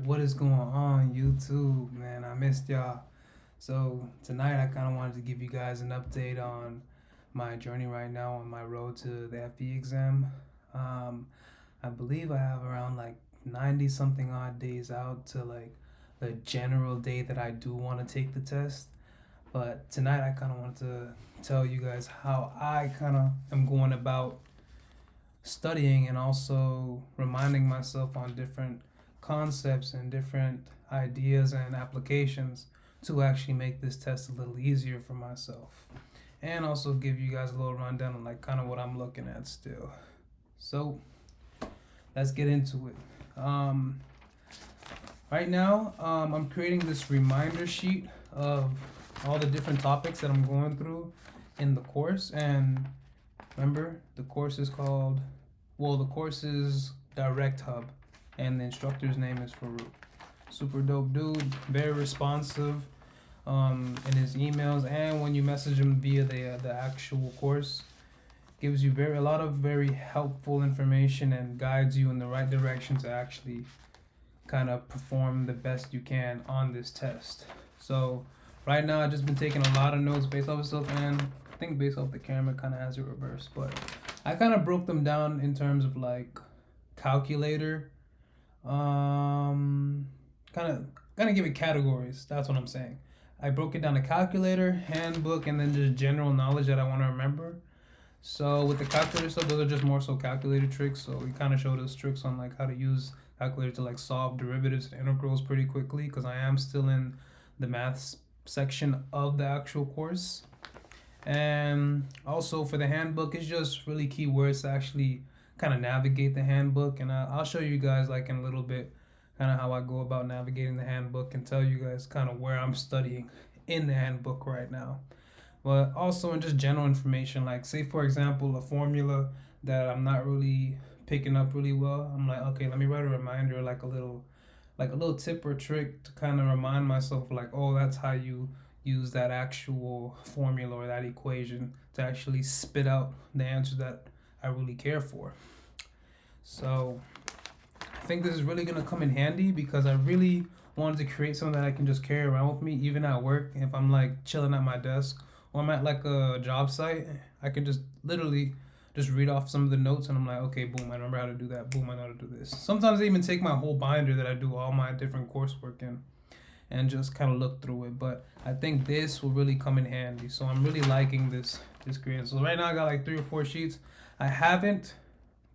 What is going on, YouTube? Man, I missed y'all. So, tonight I kind of wanted to give you guys an update on my journey right now on my road to the FE exam. Um, I believe I have around like 90 something odd days out to like the general day that I do want to take the test. But tonight I kind of wanted to tell you guys how I kind of am going about studying and also reminding myself on different concepts and different ideas and applications to actually make this test a little easier for myself and also give you guys a little rundown on like kind of what I'm looking at still. So let's get into it. Right now, I'm creating this reminder sheet of all the different topics that I'm going through in the course. And remember, the course is called, the course is Direct Hub, and the instructor's name is Farouk. Super dope dude, very responsive in his emails, and when you message him via the actual course, gives you a lot of very helpful information and guides you in the right direction to actually kind of perform the best you can on this test. So right now I've just been taking a lot of notes based off of stuff, and I think based off the camera kind of has it reversed, but I kind of broke them down in terms of like calculator, kind of give it categories. That's what I'm saying. I broke it down to calculator, handbook, and then just general knowledge that I want to remember. So with the calculator stuff, those are just more so calculator tricks. So we kind of showed us tricks on like how to use calculator to like solve derivatives and integrals pretty quickly, because I am still in the maths section of the actual course. And also for the handbook, it's just really keywords to actually kind of navigate the handbook. And I'll show you guys like in a little bit kind of how I go about navigating the handbook and tell you guys kind of where I'm studying in the handbook right now. But also in just general information, like say for example a formula that I'm not really picking up really well, I'm like, okay, let me write a reminder, like a little tip or trick to kind of remind myself like, oh, that's how you use that actual formula or that equation to actually spit out the answer that I really care for. So I think this is really gonna come in handy because I really wanted to create something that I can just carry around with me even at work. If I'm like chilling at my desk or I'm at like a job site, I can just literally just read off some of the notes and I'm like, okay, boom, I remember how to do that. Boom, I know how to do this. Sometimes I even take my whole binder that I do all my different coursework in and just kind of look through it. But I think this will really come in handy. So I'm really liking this creation. So right now I got like 3 or 4 sheets. I haven't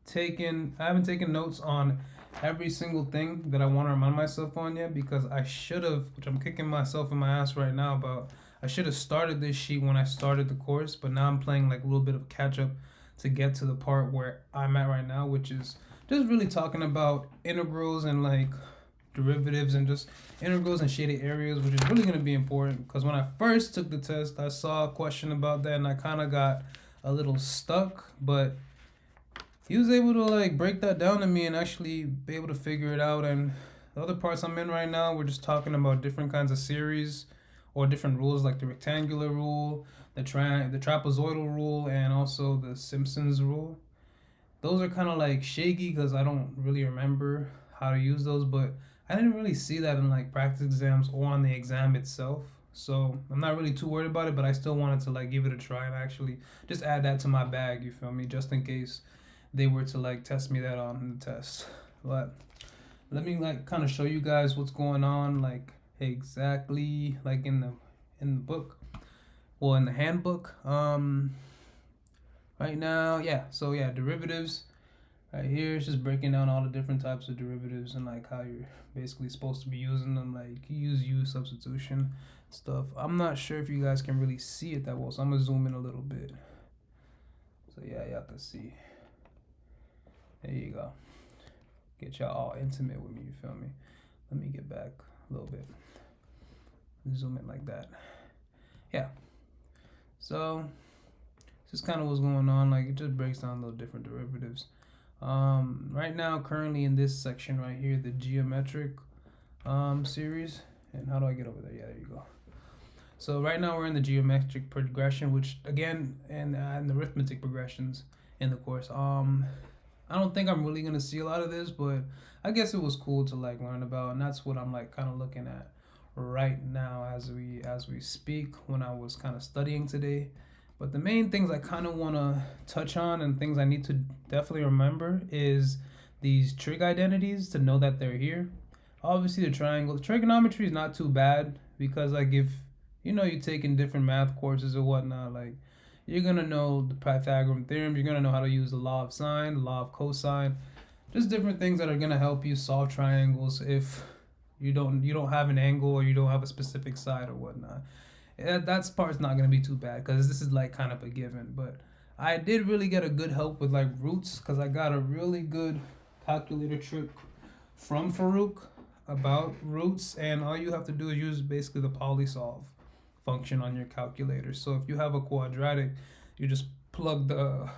taken notes on every single thing that I want to remind myself on yet, because I should have, which I'm kicking myself in my ass right now about. I should have started this sheet when I started the course, but now I'm playing like a little bit of catch up to get to the part where I'm at right now, which is just really talking about integrals and like derivatives and just integrals and shaded areas, which is really going to be important because when I first took the test, I saw a question about that and I kind of got a little stuck, but he was able to like break that down to me and actually be able to figure it out. And the other parts I'm in right now, we're just talking about different kinds of series or different rules like the rectangular rule, the trapezoidal rule, and also the Simpsons rule. Those are kind of like shaky because I don't really remember how to use those, but I didn't really see that in like practice exams or on the exam itself. So I'm not really too worried about it, but I still wanted to like give it a try and actually just add that to my bag, you feel me? Just in case they were to like test me that on the test. But let me like kind of show you guys what's going on like exactly like in the book. Well, in the handbook. Right now, yeah. So yeah, derivatives. Right here, it's just breaking down all the different types of derivatives and like how you're basically supposed to be using them. Like you use U substitution stuff. I'm not sure if you guys can really see it that well, so I'm gonna zoom in a little bit. So yeah, y'all can see. There you go. Get y'all all intimate with me. You feel me? Let me get back a little bit. Zoom in like that. Yeah. So this is kind of what's going on. Like it just breaks down those different derivatives. Right now, currently in this section right here, the geometric series. And how do I get over there? Yeah, there you go. So right now we're in the geometric progression, which again, and the arithmetic progressions in the course. I don't think I'm really gonna see a lot of this, but I guess it was cool to like learn about, and that's what I'm like kind of looking at right now as we speak. When I was kind of studying today, but the main things I kind of want to touch on and things I need to definitely remember is these trig identities to know that they're here. Obviously, the triangle, the trigonometry is not too bad because like if you take in different math courses or whatnot, like you're gonna know the Pythagorean theorem. You're gonna know how to use the law of sine, the law of cosine, just different things that are gonna help you solve triangles if you don't have an angle or you don't have a specific side or whatnot. That's part's not gonna be too bad because this is like kind of a given. But I did really get a good help with like roots because I got a really good calculator trick from Farouk about roots, and all you have to do is use basically the polysolve function on your calculator. So if you have a quadratic, you just plug the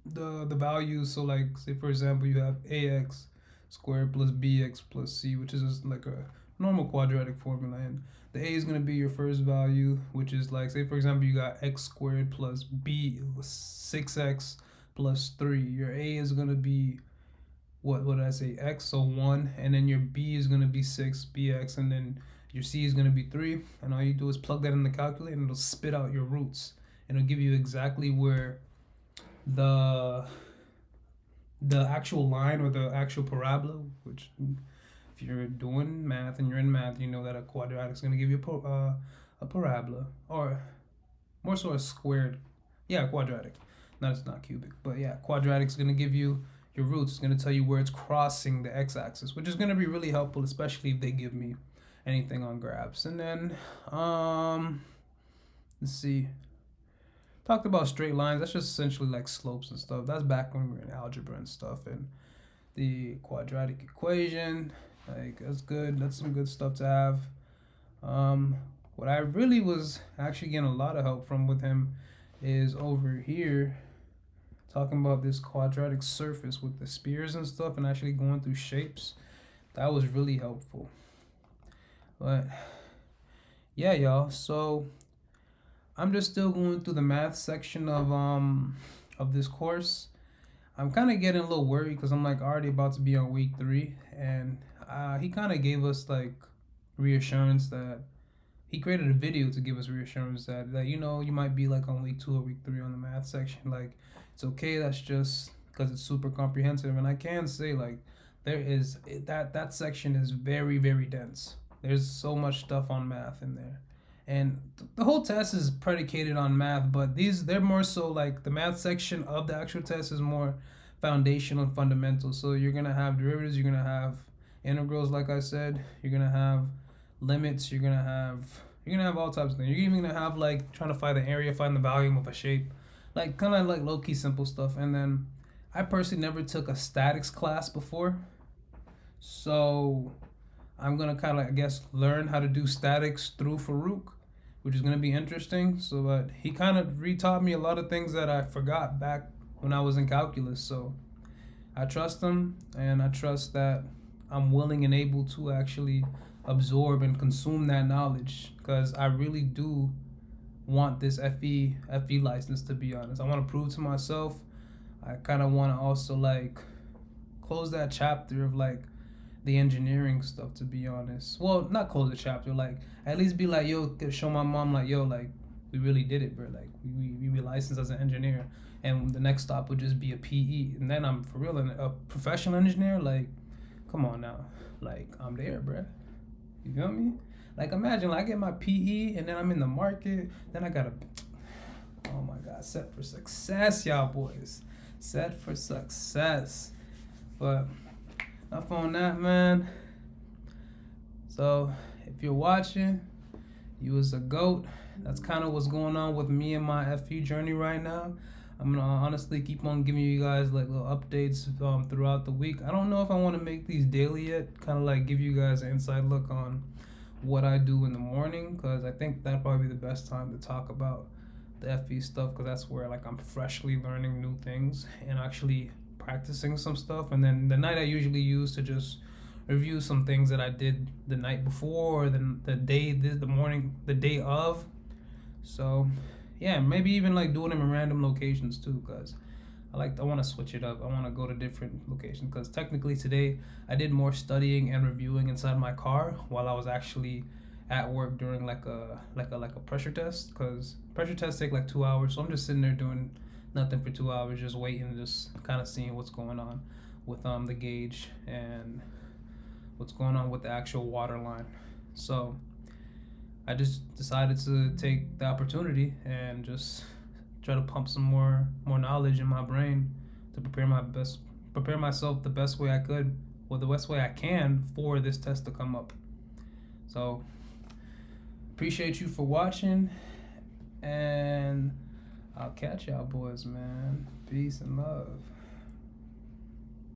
values. So like say for example you have ax squared plus bx plus c, which is just like a normal quadratic formula, and the a is going to be your first value, which is like say for example you got x squared plus b 6x plus 3. Your a is going to be what did I say, x, so 1, and then your b is going to be 6 bx, and then your c is going to be 3, and all you do is plug that in the calculator and it'll spit out your roots, and it'll give you exactly where the actual line or the actual parabola, which if you're doing math and you're in math, you know that a quadratic is going to give you a parabola, or more so a squared, yeah, quadratic. No, it's not cubic, but yeah, quadratic is going to give you your roots. It's going to tell you where it's crossing the x-axis, which is going to be really helpful, especially if they give me anything on graphs. And then let's see, talked about straight lines. That's just essentially like slopes and stuff. That's back when we were in algebra and stuff. And the quadratic equation, like that's good. That's some good stuff to have. What I really was actually getting a lot of help from with him is over here, talking about this quadratic surface with the spheres and stuff and actually going through shapes. That was really helpful. But yeah, y'all, so I'm just still going through the math section of this course. I'm kind of getting a little worried because I'm like already about to be on week 3, and he kind of gave us like reassurance that he created a video to give us reassurance that you might be like on week 2 or week 3 on the math section. Like it's okay. That's just because it's super comprehensive, and I can say like there is that section is very very dense. There's so much stuff on math in there, and the whole test is predicated on math. But they're more so like the math section of the actual test is more foundational and fundamental. So you're gonna have derivatives, you're gonna have integrals, like I said, you're gonna have limits, you're gonna have all types of things. You're even gonna have like trying to find the area, find the volume of a shape, like kind of like low key simple stuff. And then I personally never took a statics class before, so I'm gonna kind of I guess learn how to do statics through Farouk, which is gonna be interesting. So but he kind of retaught me a lot of things that I forgot back when I was in calculus. So I trust him, and I trust that I'm willing and able to actually absorb and consume that knowledge, because I really do want this FE license, to be honest. I want to prove to myself. I kind of want to also like close that chapter of like the engineering stuff, to be honest. Well, not close the chapter, like at least be like, yo, show my mom like, yo, like we really did it, bro. Like we be licensed as an engineer, and the next stop would just be a PE, and then I'm for real a professional engineer. Like, come on now, like I'm there, bro. You feel me? Like imagine like I get my PE and then I'm in the market, then I gotta, oh my god, set for success, y'all boys, set for success. But enough on that, man. So if you're watching, you was a GOAT. That's kind of what's going on with me and my FE journey right now. I'm gonna honestly keep on giving you guys like little updates throughout the week. I don't know if I want to make these daily yet, kind of like give you guys an inside look on what I do in the morning, because I think that'd probably be the best time to talk about the FE stuff, because that's where like I'm freshly learning new things and actually practicing some stuff. And then the night I usually use to just review some things that I did the night before or the day of. So yeah, maybe even like doing them in random locations too, because I want to switch it up. I want to go to different locations because technically today I did more studying and reviewing inside my car while I was actually at work during like a pressure test, because pressure tests take like 2 hours. So I'm just sitting there doing nothing for 2 hours, just waiting, just kind of seeing what's going on with the gauge and what's going on with the actual water line. So I just decided to take the opportunity and just try to pump some more knowledge in my brain to prepare myself the best way I could, or the best way I can, for this test to come up. So appreciate you for watching, and I'll catch y'all boys, man. Peace and love.